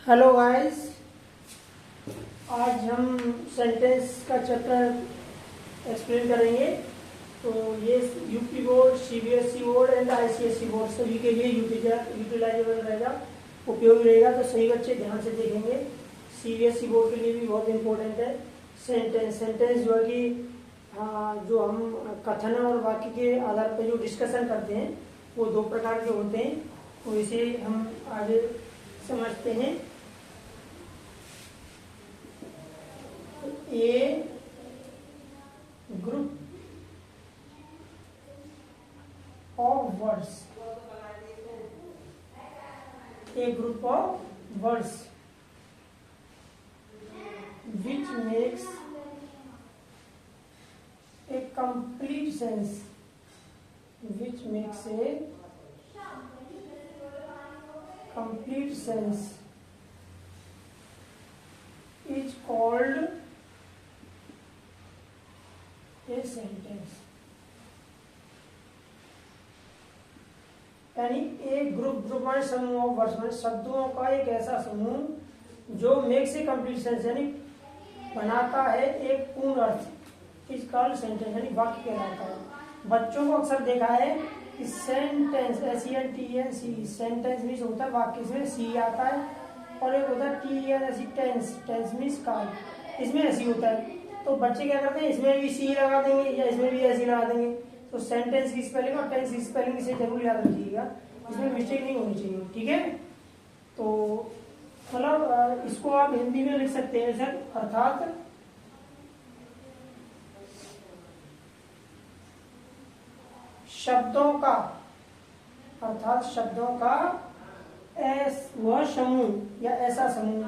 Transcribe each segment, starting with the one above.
Hello guys, आज हम sentence का चैप्टर एक्सप्लेन करेंगे। तो ये UP board, CBSE board and ICSE board सभी के लिए यूटिलाइजेबल रहेगा, उपयोगी रहेगा। तो सही बच्चे ध्यान से देखेंगे। सीबीएसई बोर्ड के लिए भी बहुत इंपॉर्टेंट है सेंटेंस जो है कि जो हम कथन और वाक्य के आधार पर जो डिस्कशन करते हैं वो दो प्रकार के होते हैं। तो इसे हम आगे समझते हैं। A group of words, a group of words which makes a complete sense, which makes a complete sense is called a sentence। यानी एक ग्रुप समूह ऑफ वर्ड्स, शब्दों का एक ऐसा समूह जो मेक्स ए कंप्लीट सेंस यानी बनाता है एक पूर्ण अर्थ, इज कॉल्ड सेंटेंस यानी वाक्य कहलाता है। बच्चों को अक्सर देखा है कि सेंटेंस SENTENCE सेंटेंस मीन्स होता है वाक्य, इसमें सी आता है, और एक होता है TENSE टेंस मीन्स काल, इसमें ऐसी होता है। तो बच्चे क्या करते हैं, इसमें भी सी लगा देंगे या इसमें भी ऐसी लगा देंगे। तो सेंटेंस की स्पेलिंग और टेंस की स्पेलिंग इसे जरूर याद रखिएगा, इसमें मिस्टेक नहीं होनी चाहिए, ठीक है। तो मतलब इसको आप हिंदी में लिख सकते हैं सर, अर्थात शब्दों का वह समूह या ऐसा समूह,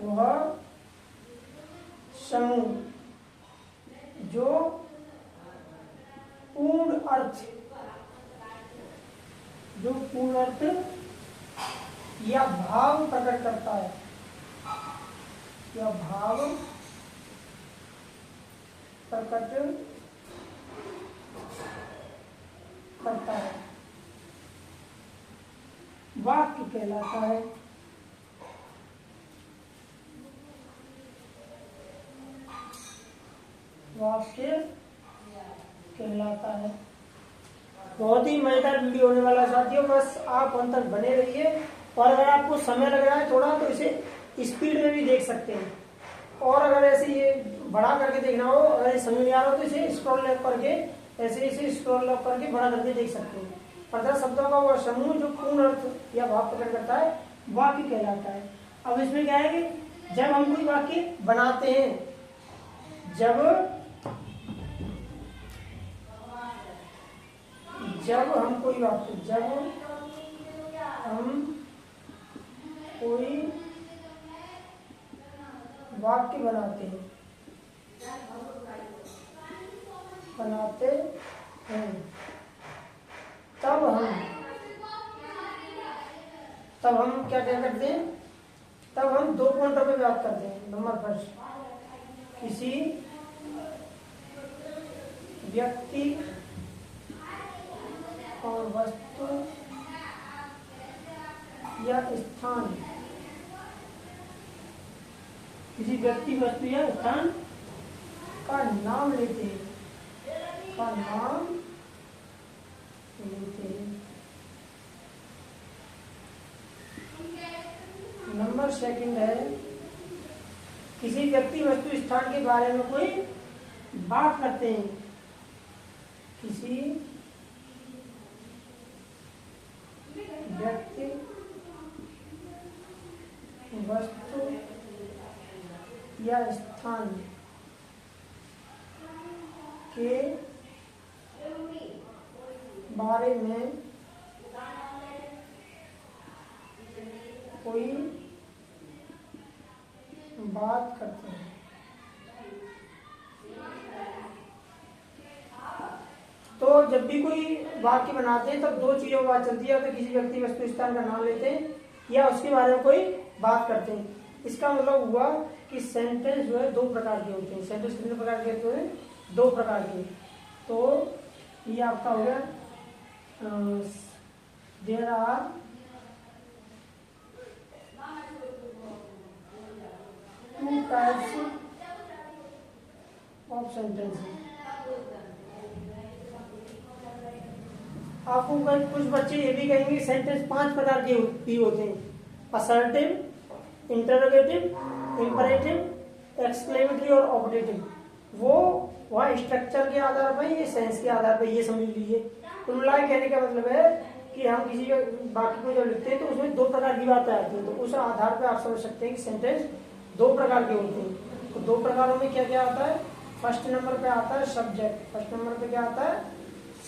वह समूह जो पूर्ण अर्थ या भाव प्रकट करता है, या भाव प्रकट करता है, वाक्य कहलाता है। वाक्य कहलाता है। बहुत ही मजेदार वीडियो होने वाला है साथियों, बस आप अंत तक बने रहिए। और अगर आपको समय लग रहा है थोड़ा तो इसे स्पीड में भी देख सकते हैं, और अगर ऐसे ये बढ़ा करके देखना हो, अगर समझ में आ रहा हो तो इसे स्क्रॉल अप करके ऐसे स्क्रॉल अप करके बड़ा करके देख सकते हैं। अर्थात शब्दों का वह समूह जो पूर्ण अर्थ या भाव प्रकट करता है, वाक्य कहलाता है। अब इसमें क्या है कि जब हम कोई वाक्य बनाते हैं, जब हम कोई वाक्य बनाते हैं तब हम क्या करते हैं, तब हम दो पॉइंटों पे बात करते हैं। नंबर फर्स्ट, किसी व्यक्ति और वस्तु या स्थान, किसी व्यक्ति, वस्तु या स्थान का नाम लेते हैं, नंबर सेकंड है, किसी व्यक्ति, वस्तु, स्थान के बारे में कोई बात करते हैं। किसी व्यक्ति, वस्तु या स्थान के बारे में कोई बात करते हैं। तो जब भी कोई वाक्य बनाते हैं तब दो चीजों की बात चलती है, तो किसी व्यक्ति, वस्तु, स्थान का नाम लेते हैं या उसके बारे में कोई बात करते हैं। इसका मतलब हुआ कि सेंटेंस जो है दो प्रकार के होते हैं। सेंटेंस कितने प्रकार के होते हैं? दो प्रकार के। तो ये आपका हो गया there are types of sentences. आपको कुछ बच्चे ये भी कहेंगे सेंटेंस 5 प्रकार के भी होते हैं, असर्टिव, इंटरोगेटिव, इंपरेटिव, एक्सक्लेमेटरी और ऑपरेटिव। वो वह स्ट्रक्चर के आधार पर, ये सेंस के आधार पर, ये समझ लीजिए। कुल मिला के कहने का मतलब है कि हम किसी वाक्य को जब लिखते हैं तो उसमें 2 प्रकार की बातें आती हैं, तो उस आधार पर आप समझ सकते हैं कि सेंटेंस 2 प्रकार के होते हैं। तो 2 प्रकारों में क्या क्या आता है? फर्स्ट नंबर पे आता है सब्जेक्ट। फर्स्ट नंबर पे क्या आता है?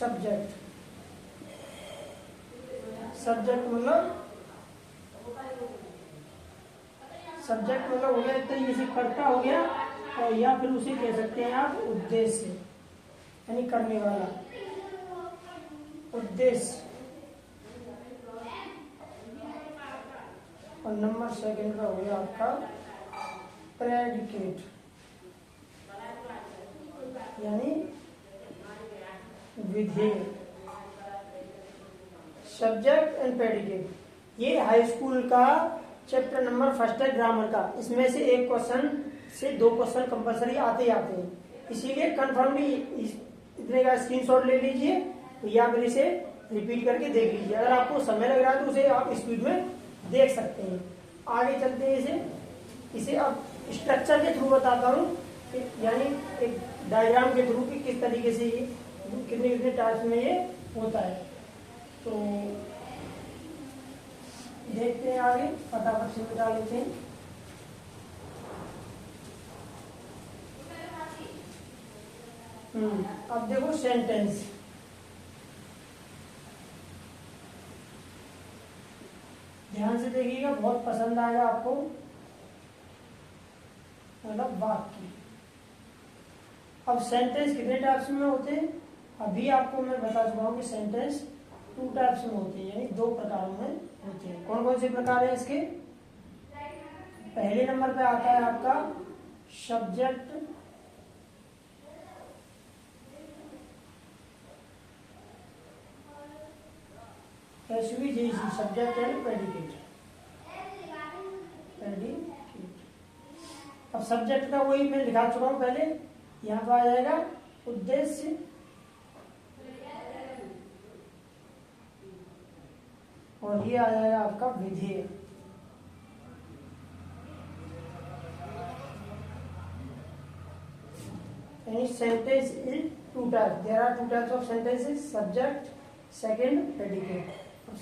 सब्जेक्ट। सब्जेक्ट मतलब हो गया एक तरीके से कर्ता हो गया, और या फिर उसे कह सकते हैं आप उद्देश्य, यानी करने वाला, उद्देश्य। और नंबर सेकंड का हो गया आपका प्रेडिकेट, यानी विधेय। सब्जेक्ट एंड प्रेडिकेट, ये हाई स्कूल का चैप्टर नंबर फर्स्ट है ग्रामर का। इसमें से 1 क्वेश्चन से 2 क्वेश्चन कंपलसरी आते ही आते हैं, इसीलिए कंफर्मली इतने का स्क्रीनशॉट ले लीजिए या फिर इसे रिपीट करके देख लीजिए। अगर आपको समय लग रहा है तो उसे आप स्पीड में देख सकते हैं। आगे चलते हैं इसे अब स्ट्रक्चर के थ्रू बताता हूँ, यानी एक डायग्राम के थ्रू कि किस तरीके से ये कितने कितने टाइप्स में ये होता है। तो देखते हैं आगे, फटाफट से मिटा लेते हैं। अब देखो सेंटेंस। ध्यान से देखिएगा, बहुत पसंद आएगा आपको। मतलब वाक्य। अब सेंटेंस कितने टाइप्स में होते हैं? अभी आपको मैं बता चुका हूं कि सेंटेंस 2 टाइप्स में होते हैं, यानी 2 प्रकारों में होते हैं। कौन कौन से प्रकार है इसके? पहले नंबर पे आता है आपका सब्जेक्ट, एसवीजेसी, सब्जेक्ट एंड प्रेडिकेट। अब सब्जेक्ट का वही मैं लिखा चुका हूं पहले, यहां पर आ जाएगा उद्देश्य, और ये आ जाएगा आपका विधेय। यानी sentence is 2 types, there are 2 types of sentences, subject, second predicate.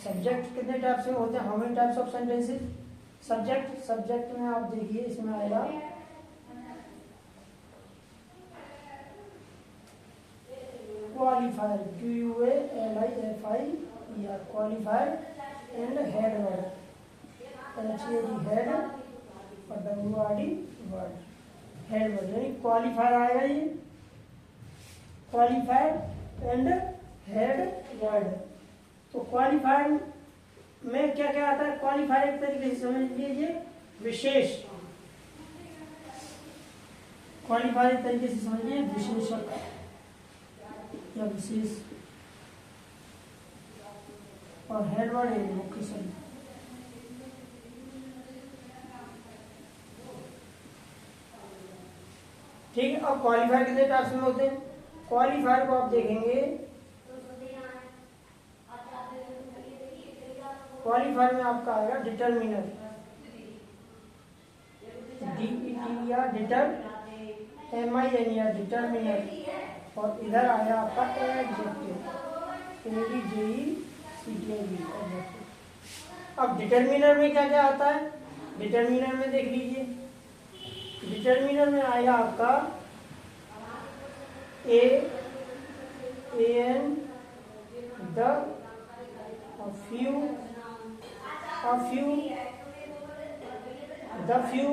Subject कितने टाइप्स में होते हैं? How many types of sentences? Subject में आप देखिए, इसमें आएगा qualifier, QUALIFIER, qualifier and head word, HAD head और WORD वर्ड, हेड वर्ड। यानी क्वालिफायर आएगा ये, क्वालिफायर एंड हेड वर्ड। तो क्वालिफायर में क्या क्या आता है? क्वालिफायर एक तरीके से समझ लीजिए विशेष, क्वालिफायर एक तरीके से समझिए विशेषक या विशेष, और हेड वर्ड है मुख्य शब्द। ठीक है। अब क्वालिफायर कितने टाइप्स में होते हैं? क्वालिफायर को आप देखेंगे, क्वालिफायर में आपका आएगा डिटरमिनर, DETER, MINER, डिटरमिनर, और इधर आया आपका एडजेक्टिव, ADJECTIV। अब डिटरमिनर में क्या क्या आता है? डिटरमिनर में देख लीजिए, डिटरमिनर में आएगा आपका AN, the, a few, the few,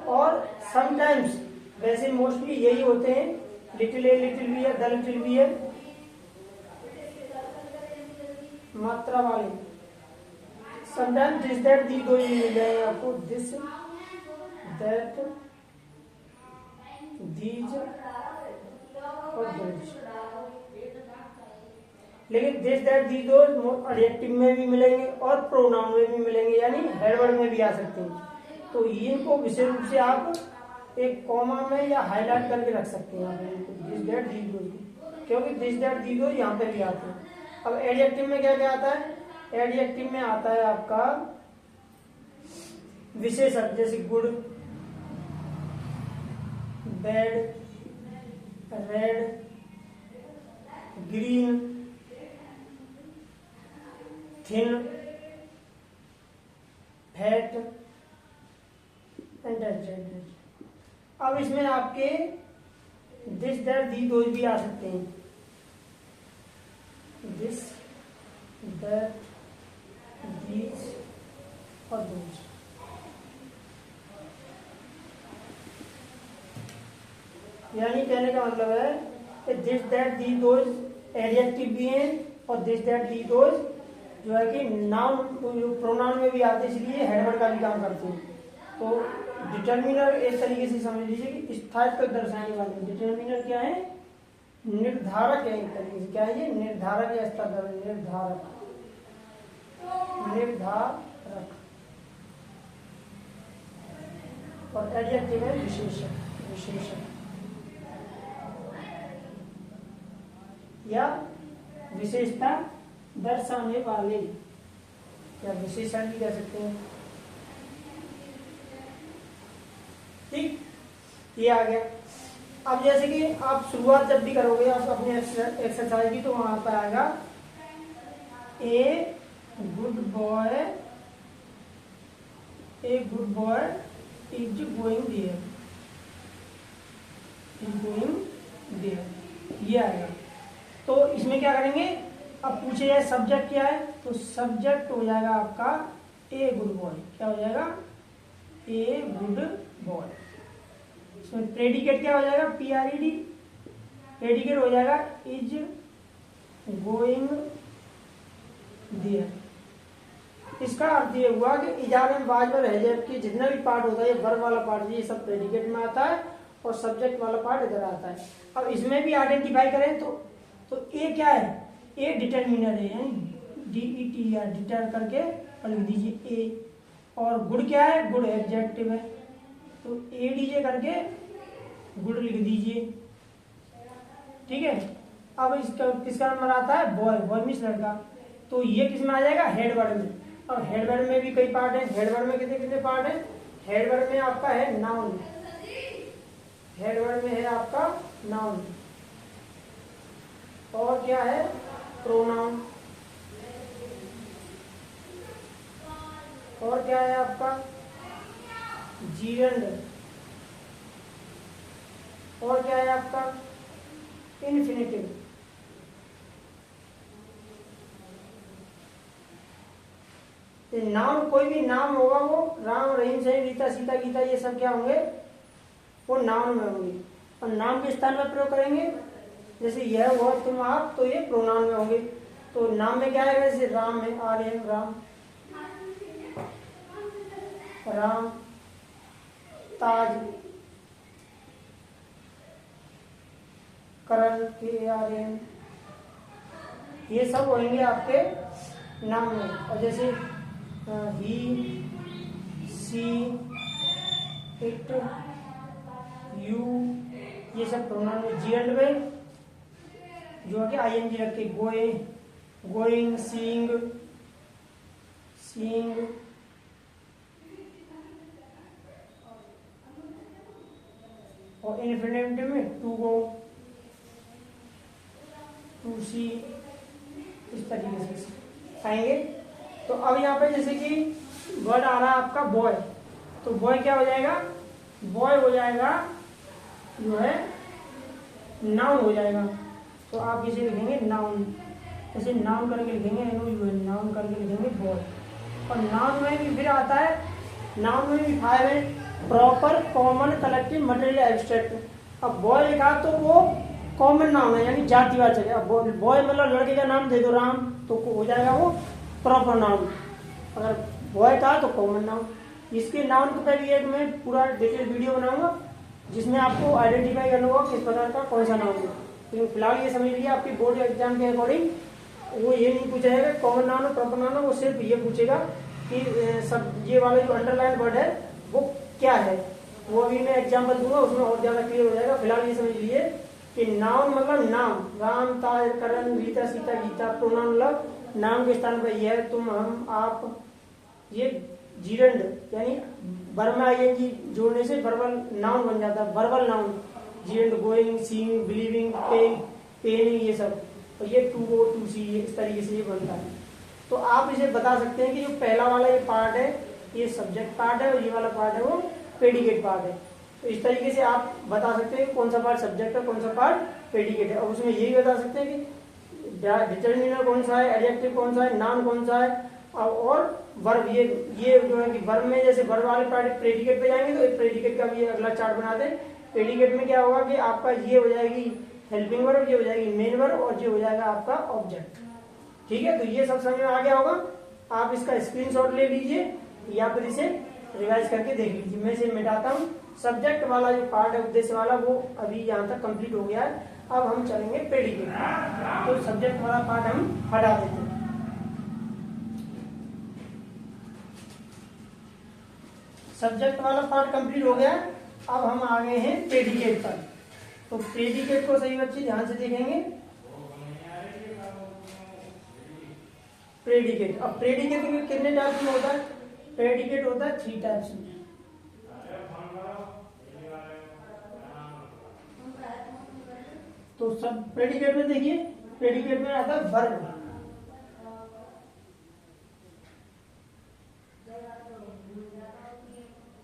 और समटाइम्स, वैसे मोस्टली यही होते हैं, लिटिल ए, लिटिल बी है, द लिटिल बी है, मात्रा वाले। समटाइम्स दिस दैट दी, दो मिल जाएंगे आपको, दिस दैट दीज और दोज। लेकिन दिस दैट दी दो एडजेक्टिव में भी मिलेंगे और प्रोनाउन में भी मिलेंगे, यानी हेड वर्ड में भी आ सकते हैं। तो ये को विशेष रूप से आप एक कॉमा में या हाईलाइट करके रख सकते हैं यहाँ पे, दिस दैट दीज दोज, क्योंकि दिस दैट दीज दोज यहाँ पे भी आते हैं। अब एडजेक्टिव में क्या क्या आता है? एडजेक्टिव में आता है आपका विशेषण, जैसे good, bad, red, green, thin, fat and adjective. अब इसमें आपके दिस दैट दी दोज भी आ सकते हैं, दिस दैट दीज और दोज। यानी कहने का मतलब है कि this that the those adjective भी हैं और दिस दैट दी दोज जो है कि नाउन प्रोनाउन में भी आते, इसलिए हेडवर्ड का भी काम करते हैं। तो डिटर्मिनर एक तरीके से समझ लीजिए कि स्थायित्व दर्शाने वाले। डिटर्मिनर क्या है? निर्धारक है एक तरीके से। क्या है ये? निर्धारक या निर्धारक, निर्धारक। और एडजेक्टिव है विशेषण, विशेषण या विशेषता दर्शाने वाले, या विशेषण भी कह सकते हैं। ठीक, ये आ गया। अब जैसे कि आप शुरुआत जब भी करोगे आप अपने एक्सरसाइज की, तो वहां पर आएगा a good boy, a good boy is going there, is going there, ये आएगा। तो इसमें क्या करेंगे? अब पूछे जाए सब्जेक्ट क्या है, तो सब्जेक्ट हो जाएगा आपका ए गुड बॉय। क्या हो जाएगा? ए गुड बॉय। इसमें प्रेडिकेट क्या हो जाएगा? PRED। प्रेडिकेट हो जाएगा इज गोइंग देयर। इसका अर्थ ये हुआ कि इजारे में वाजब है कि जितना भी पार्ट होता है, ये वर्ब वाला पार्ट ये सब प्रेडिकेट में आता है और सब्जेक्ट वाला पार्ट इधर आता है। अब इसमें भी आइडेंटिफाई करें तो ए क्या है? ए डिटरमिनर है, यानी DETR, डिटर करके लिख दीजिए ए। और गुड क्या है? गुड एडजेक्टिव है, तो ADJ करके गुड लिख दीजिए। ठीक है। अब इसका किसका नंबर आता है? बॉय, बॉय मीन्स लड़का। तो ये किस में आ जाएगा? हेडवर्ड में। अब हेडवर्ड में भी कई पार्ट है। हेडवर्ड में कितने कितने पार्ट है? हेडवर्ड में आपका है नाउन, हेडवर्ड में है आपका नाउन, और क्या है? प्रोनाउन, और क्या है आपका? जीरेंड, और क्या है आपका? इन्फिनिटिव। नाम, कोई भी नाम होगा वो राम, रहीम, सही, रीता, सीता, गीता, ये सब क्या होंगे? वो नाउन में होंगे। और नाम के स्थान में प्रयोग करेंगे, जैसे यह हुआ, तुम, आप, तो ये प्रोनाउन में होंगे। तो नाम में क्या है? जैसे राम में RM, राम, राम, ताज, करण, KRN, ये सब होंगे आपके नाम में। और जैसे ही, सी, इट, यू, ये सब प्रोनाउन में। जीएंड में जो है कि ING रख के, गोइंग, सीइंग, सीइंग, और इन्फिनिटिव में टू गो, टू सी, इस तरीके से आएंगे। तो अब यहाँ पे जैसे कि वर्ड आ रहा है आपका बॉय, तो बॉय क्या हो जाएगा? बॉय हो जाएगा जो है नाउन हो जाएगा। तो आप इसे लिखेंगे नाउन, जैसे नाउन करके लिखेंगे, नाउन करके लिखेंगे बॉय। और नाउन में भी फिर आता है, नाउन में भी 5 है, proper, common, collective, material, abstract. अब बॉय लिखा तो वो कॉमन नाम है, यानी जातिवाचक है। अब बॉय मतलब लड़के का नाम दे दो राम, तो हो जाएगा वो प्रॉपर नाउन। अगर बॉय था तो कॉमन नाउन। इसके नाउन पर भी एक मैं पूरा डिटेल वीडियो बनाऊंगा जिसमें आपको आइडेंटिफाई करना होगा किस प्रकार का कौन सा नाउन है। तो फिलहाल ये समझ लीजिए आपके बोर्ड एग्जाम के अकॉर्डिंग वो ये नहीं पूछेगा कॉमन नाउन और प्रॉपर नाउन, वो सिर्फ ये पूछेगा कि सब ये वाला जो अंडरलाइन वर्ड है वो क्या है, वो अभी मैं एग्जाम्पल दूंगा, उसमें और ज्यादा क्लियर हो जाएगा। फिलहाल ये समझ लीजिए कि नाउन मतलब नाम, राम, ताज, करण, रीता, सीता, गीता। प्रोनाउन मतलब नाम के स्थान पर यह, तुम, हम, आप। ये जीरंड यानी वर्ब में आईएनजी जोड़ने से वर्बल नाउन बन जाता है, verbal noun. Gerund, going, seeing, believing, paying, penning, ये सब। और ये टू गो, टू सी, इस तरीके से ये बनता है। तो आप इसे बता सकते हैं कि जो पहला वाला ये पार्ट है ये सब्जेक्ट पार्ट है, और ये वाला पार्ट है वो प्रेडिकेट पार्ट है। तो इस तरीके से आप बता सकते हैं कौन सा पार्ट सब्जेक्ट है, कौन सा पार्ट प्रेडिकेट है। और उसमें यही बता सकते हैं कि डिटरमिनर कौन सा है, एडजेक्टिव कौन सा है, नाउन कौन सा है, और वर्ब। ये जो है कि वर्ब में जैसे वर्ब वाले पार्ट प्रेडिकेट पे जाएंगे, तो प्रेडिकेट का भी अगला चार्ट बनाते हैं। प्रेडिकेट में क्या होगा कि आपका ये हो जाएगी हेल्पिंग वर्ब, ये हो जाएगी मेन वर्ब, और ये हो जाएगा आपका ऑब्जेक्ट। ठीक है, तो ये सब समझ में आ गया होगा। आप इसका स्क्रीनशॉट ले लीजिए या फिर इसे रिवाइज करके देख लीजिए। मैं इसे मिटाता हूँ। सब्जेक्ट वाला जो पार्ट है उद्देश्य वाला, वो अभी यहाँ तक कंप्लीट हो गया है। अब हम चलेंगे प्रेडिकेट, तो सब्जेक्ट वाला पार्ट हम हटा देते हैं। सब्जेक्ट वाला पार्ट कंप्लीट हो गया। अब हम आ गए हैं प्रेडिकेट पर। तो प्रेडिकेट को सही बच्चे ध्यान से देखेंगे। प्रेडिकेट, अब प्रेडिकेट में कितने टाइप्स में होता है? प्रेडिकेट होता है 3 टाइप्स में। तो सब प्रेडिकेट में देखिए, प्रेडिकेट में आता है वर्ब,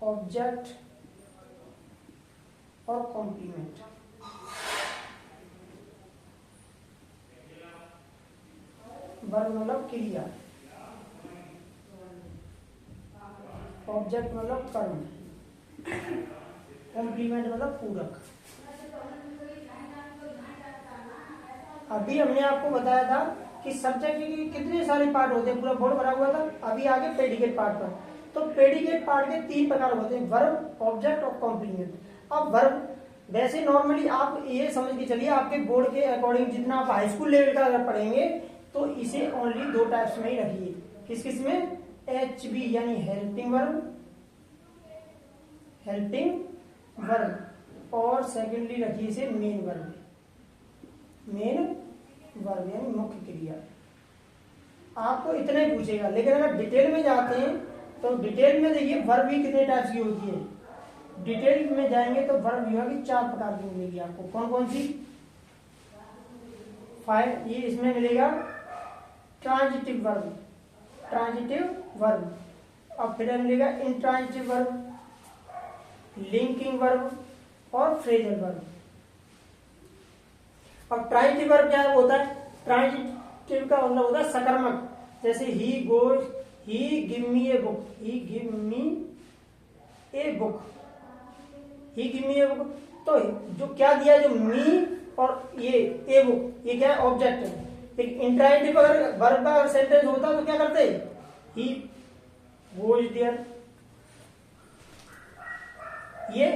ऑब्जेक्ट और कॉम्प्लीमेंट। वर्ब मतलब क्रिया, ऑब्जेक्ट मतलब कर्म, कॉम्प्लीमेंट मतलब पूरक। अभी हमने आपको बताया था कि सब्जेक्ट के कितने सारे पार्ट होते हैं, पूरा बोर्ड भरा हुआ था। अभी आगे प्रेडिकेट पार्ट पर। तो प्रेडिकेट पार्ट के 3 प्रकार होते हैं, वर्ब, ऑब्जेक्ट और कॉम्प्लीमेंट। अब वर्ब वैसे नॉर्मली आप ये समझ के चलिए, आपके बोर्ड के अकॉर्डिंग जितना आप हाई स्कूल लेवल का अगर पढ़ेंगे तो इसे ओनली 2 टाइप्स में ही रखिए। किस किस में? HB यानी हेल्पिंग वर्ब, हेल्पिंग वर्ब, और सेकेंडली रखिए इसे मेन वर्ब, मेन वर्ब यानी मुख्य क्रिया। आपको इतना ही पूछेगा, लेकिन अगर डिटेल में जाते हैं तो डिटेल में देखिए वर्ब भी कितने टाइप्स की होती है। डिटेल में जाएंगे तो वर्ब विभाग की 4 प्रकार की मिलेगी आपको। कौन कौन सी? 5, ये इसमें मिलेगा ट्रांजिटिव वर्ब, ट्रांजिटिव वर्ब। अब फिर मिलेगा इंट्रांजिटिव वर्ब, लिंकिंग वर्ब और फ्रेजल वर्ब। अब ट्रांजिटिव वर्ब क्या होता है? ट्रांजिटिव का मतलब होता है सकर्मक, जैसे he goes, he give me a book, he give me a book, he give me a book. तो जो क्या दिया, जो मी और ये ए बुक, ये क्या है? ऑब्जेक्ट है। इंट्रांजिटिव अगर वर्ब का सेंटेंस होता तो क्या करते? ही गोज देयर, ये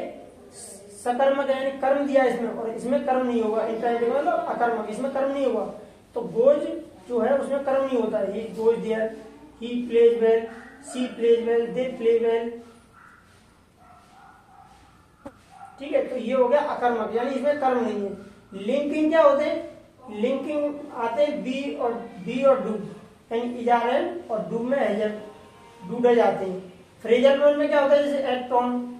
सकर्मक यानी कर्म दिया इसमें, और इसमें कर्म नहीं होगा। इंट्रांजिटिव मतलब अकर्मक, इसमें कर्म नहीं होगा। तो गोज जो है उसमें कर्म नहीं होता है। He goes there, he plays well, she plays well, they play well. ठीक है, तो ये हो गया अकर्मक यानी इसमें कर्म नहीं है। लिंकिंग क्या होते हैं? लिंकिंग आते हैं बी और डू, यानी इजारल और डू में एजर, डूडे जाते हैं। फ्रेजल वर्ब में क्या होता है? जैसे act on,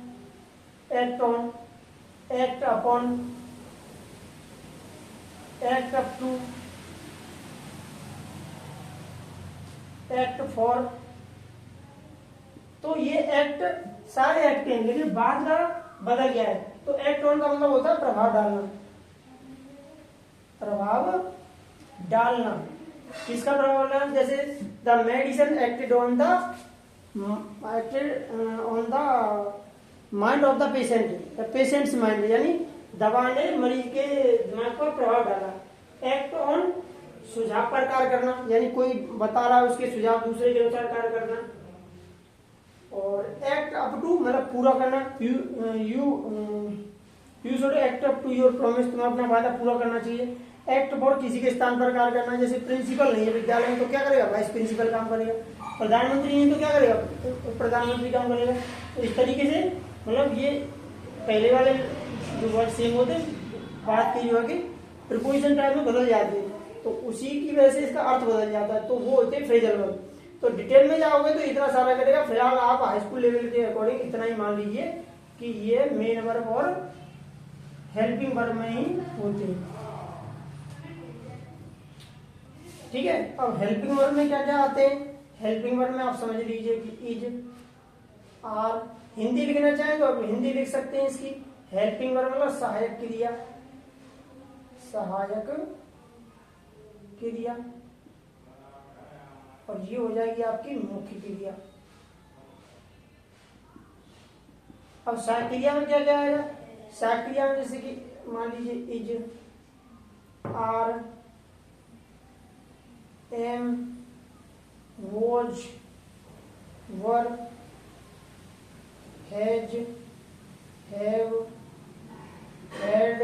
act on, act upon, act up to, act for. तो ये एक्ट सारे एक्ट हैं, लेकिन बाद का बदल गया है। तो एक्ट ऑन का मतलब होता है प्रभाव डालना, प्रभाव डालना। किसका प्रभाव डालना? जैसे the medicine acted on the mind of the patient, the patients mind, यानी दवा ने मरीज के दिमाग पर प्रभाव डाला। एक्ट ऑन सुझाव पर कार्य करना, यानी कोई बता रहा है उसके सुझाव दूसरे के अनुसार कार्य करना। और एक्ट अप टू मतलब पूरा करना। You should act up to your promise, तुम्हें अपना वादा पूरा करना चाहिए। एक्ट फॉर किसी के स्थान पर कार्य करना, जैसे प्रिंसिपल नहीं है विद्यालय में तो क्या करेगा? वाइस प्रिंसिपल काम करेगा। प्रधानमंत्री ने तो क्या करेगा, प्रधानमंत्री काम करेगा। तो इस तरीके से मतलब ये पहले वाले जो वर्ड सेम होते बात की जो है कि प्रीपोजिशन टाइप में बदल जाते हैं, तो उसी की वजह से इसका अर्थ बदल जाता है, तो वो होते हैं फ्रेजल वर्ब। तो डिटेल में जाओगे तो इतना सारा करेगा, फिलहाल आप हाई स्कूल लेवल के अकॉर्डिंग इतना ही मान लीजिए कि ये मेन वर्ब और हेल्पिंग वर्ब में ही होते हैं। ठीक है, अब हेल्पिंग वर्ब में क्या क्या आते हैं? हेल्पिंग वर्ब में आप समझ लीजिए कि इज, आर, हिंदी लिखना चाहें तो आप हिंदी लिख सकते हैं इसकी। हेल्पिंग वर्ब मतलब सहायक क्रिया, सहायक क्रिया, और ये हो जाएगी आपकी मुख्य क्रिया। अब सहायक क्रिया में क्या क्या आएगा? सहायक क्रिया में जैसे कि मान लीजिए is, are, am, was, were, has, have, had,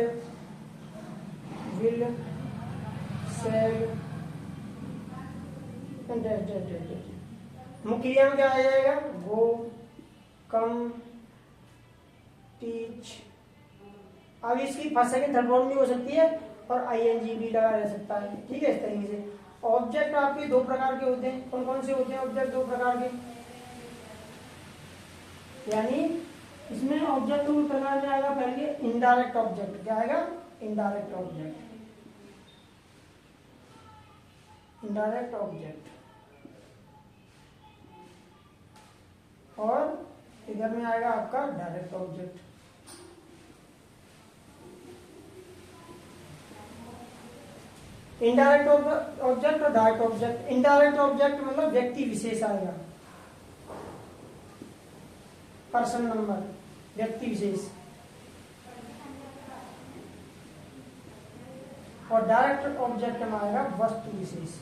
will, said, मुख्य क्रिया में क्या आ जाएगा? Go, come, teach. अब इसकी फर्स्ट सेकंड थर्ड फॉर्म भी हो सकती है और आईएनजी भी लगा रह सकता है। ठीक है, इस तरीके से। ऑब्जेक्ट आपके दो प्रकार के होते हैं। कौन कौन से होते हैं ऑब्जेक्ट? दो प्रकार के, यानी इसमें ऑब्जेक्ट दो प्रकार में आएगा। पहले इनडायरेक्ट ऑब्जेक्ट। क्या आएगा? Indirect object. इनडायरेक्ट ऑब्जेक्ट, और इधर में आएगा आपका डायरेक्ट ऑब्जेक्ट। इनडायरेक्ट ऑब्जेक्ट और डायरेक्ट ऑब्जेक्ट। इनडायरेक्ट ऑब्जेक्ट मतलब व्यक्ति विशेष आएगा, पर्सन नंबर, व्यक्ति विशेष। और डायरेक्ट ऑब्जेक्ट में आएगा वस्तु विशेष।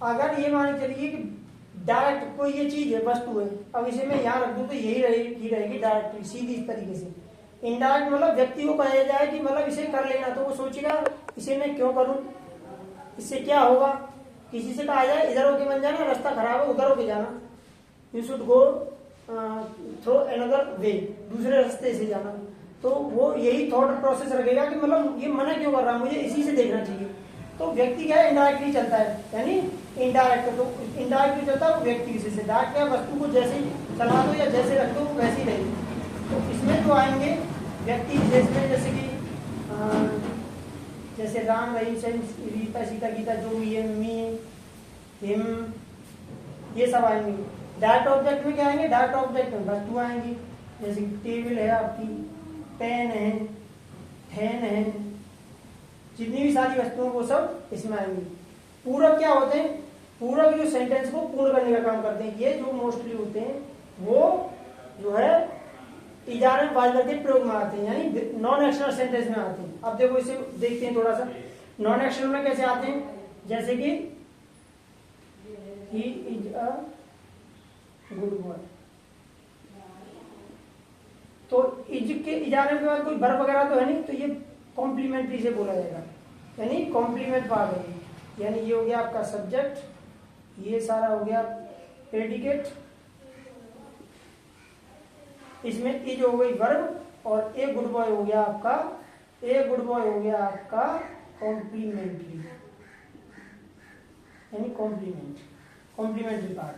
अगर ये मान चलिए कि डायरेक्ट कोई ये चीज है, वस्तु है, अब इसे मैं यहाँ रख दूं तो यही रहेगी डायरेक्ट, सीधी इस तरीके से। इनडायरेक्ट मतलब व्यक्ति को कहा जाए कि मतलब इसे कर लेना, तो वो सोचेगा इसे मैं क्यों करूं, इससे क्या होगा। किसी से कहा जाए इधर होके बन जाना, रास्ता खराब है उधर होके जाना, you should go through another way, दूसरे रास्ते से जाना, तो वो यही थॉट प्रोसेस रखेगा कि मतलब ये मना क्यों कर रहा है, मुझे इसी से देखना चाहिए। तो व्यक्ति क्या है? इनडायरेक्टली चलता है, यानी इनडायरेक्ट। तो इनडायरेक्टली चलता है वो व्यक्ति विशेष से। डायरेक्ट क्या, वस्तु को जैसे चला दो या जैसे रख दो वो वैसे ही रहेगी। तो इसमें जो आएंगे व्यक्ति विशेष में, जैसे कि जैसे राम, रहीम, रीता, सीता, गीता, जो भी है, मी, हिम, ये सब आएंगे। डायरेक्ट ऑब्जेक्ट में क्या आएंगे? डायरेक्ट ऑब्जेक्ट में वस्तु आएंगी, जैसे टेबल है आपकी, पेन है, फैन है, जितनी भी सारी वस्तुएं वो सब इसमें आएंगी। पूरक क्या होते हैं? पूरक जो सेंटेंस को पूर्ण करने का काम करते हैं। ये जो मोस्टली होते हैं वो जो है इजारे में बात करके प्रयोग में आते हैं, यानी नॉन एक्शनल सेंटेंस में आते हैं। अब देखो इसे देखते हैं थोड़ा सा, नॉन एक्शनल में कैसे आते हैं। जैसे कि he is a good boy, तो इज के इजारे के बाद कोई वर्ब वगैरह तो है नहीं, तो ये कॉम्प्लीमेंट्री से बोला जाएगा, यानी कॉम्प्लीमेंट पार्ट है। यानी ये हो गया आपका सब्जेक्ट, ये सारा हो गया प्रेडिकेट, इसमें इज हो गई वर्ब, और ए गुड बॉय हो गया आपका, ए गुड बॉय हो गया आपका कॉम्प्लीमेंट्री, यानी कॉम्प्लीमेंट्री पार्ट।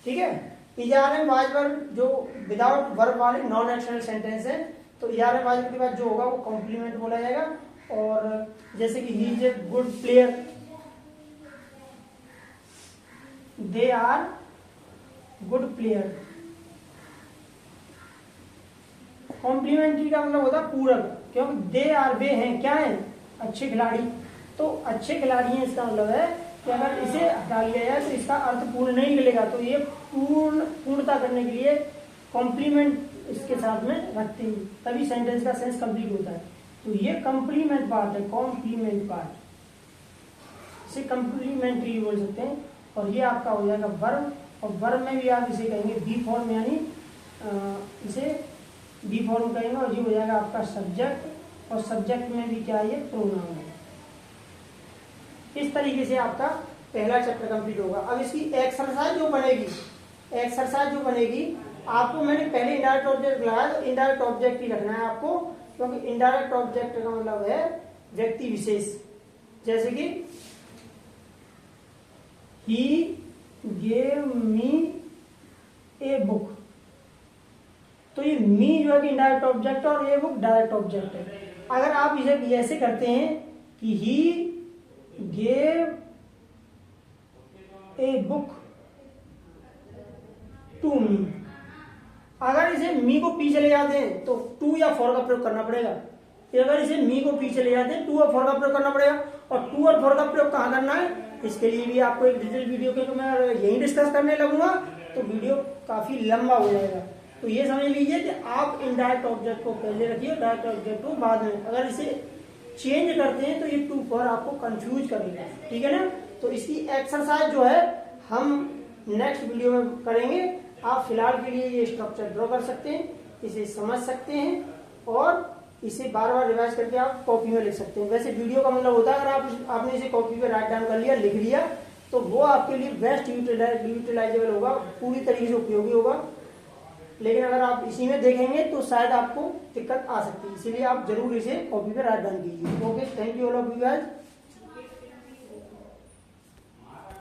ठीक है, इजारे वाज वर्ब जो विदाउट वर्ब वाले नॉन एक्शनल सेंटेंस है, तो इजारे वाज के बाद जो होगा वो कॉम्प्लीमेंट बोला जाएगा। और जैसे कि he is a good player, they are good player. Complementary का मतलब होता है पूरक, क्योंकि दे आर, वे हैं, क्या है? अच्छे खिलाड़ी। तो अच्छे खिलाड़ी हैं, इसका मतलब है कि अगर इसे हटा लिया जाए तो इसका अर्थ पूर्ण नहीं निकलेगा, तो ये पूर्णता करने के लिए कॉम्प्लीमेंट इसके साथ में रखते हैं, तभी सेंटेंस का सेंस कंप्लीट होता है। तो ये कंप्लीमेंट पार्ट है, कॉम्प्लीमेंट पार्ट, इसे कंप्लीमेंट्री बोल सकते हैं। और ये आपका हो जाएगा वर्ब, और वर्ब में भी आप इसे कहेंगे बी फॉर्म, यानी इसे बी फॉर्म कहेंगे, और ये हो जाएगा आपका सब्जेक्ट, और सब्जेक्ट में भी क्या है? ये प्रोनाउन है। इस तरीके से आपका पहला चैप्टर कंप्लीट होगा। अब इसकी एक्सरसाइज जो बनेगी आपको, मैंने पहले इनडायरेक्ट ऑब्जेक्ट लगाया तो इनडायरेक्ट ऑब्जेक्ट ही रखना है आपको, क्योंकि इनडायरेक्ट ऑब्जेक्ट का मतलब है व्यक्ति विशेष। जैसे कि he gave me a book, तो ये मी जो है कि इनडायरेक्ट ऑब्जेक्ट है और ये बुक डायरेक्ट ऑब्जेक्ट है। अगर आप इसे ऐसे करते हैं कि he gave a book to me, अगर इसे मी को पी चले जाते हैं तो टू या फॉर का प्रयोग करना पड़ेगा। अगर इसे मी को पी चले जाते हैं टू और फॉर का प्रयोग करना पड़ेगा। और टू और फॉर का प्रयोग कहाँ करना है, इसके लिए भी आपको एक डिटेल वीडियो के, तो मैं यही डिस्कस करने लगूंगा तो वीडियो काफी लंबा हो जाएगा। तो ये समझ लीजिए कि आप इनडायरेक्ट ऑब्जेक्ट को पहले रखिए, डायरेक्ट ऑब्जेक्ट को बाद में। अगर इसे चेंज करते हैं तो ये टू फॉर आपको कंफ्यूज करेगा, ठीक है ना। तो इसकी एक्सरसाइज जो है हम नेक्स्ट वीडियो में करेंगे। आप फिलहाल के लिए ये स्ट्रक्चर ड्रॉ कर सकते हैं, इसे समझ सकते हैं और इसे बार बार रिवाइज करके आप कॉपी में लिख सकते हैं। वैसे वीडियो का मतलब होता है अगर आपने इसे कॉपी पे राइट डाउन कर लिया, लिख लिया, तो वो आपके लिए बेस्ट यूटिलाइजेबल होगा, पूरी तरीके से उपयोगी होगा। लेकिन अगर आप इसी में देखेंगे तो शायद आपको दिक्कत आ सकती है, इसीलिए आप जरूर इसे कॉपी पे राइट डाउन कीजिए। Okay, thank you all of you guys.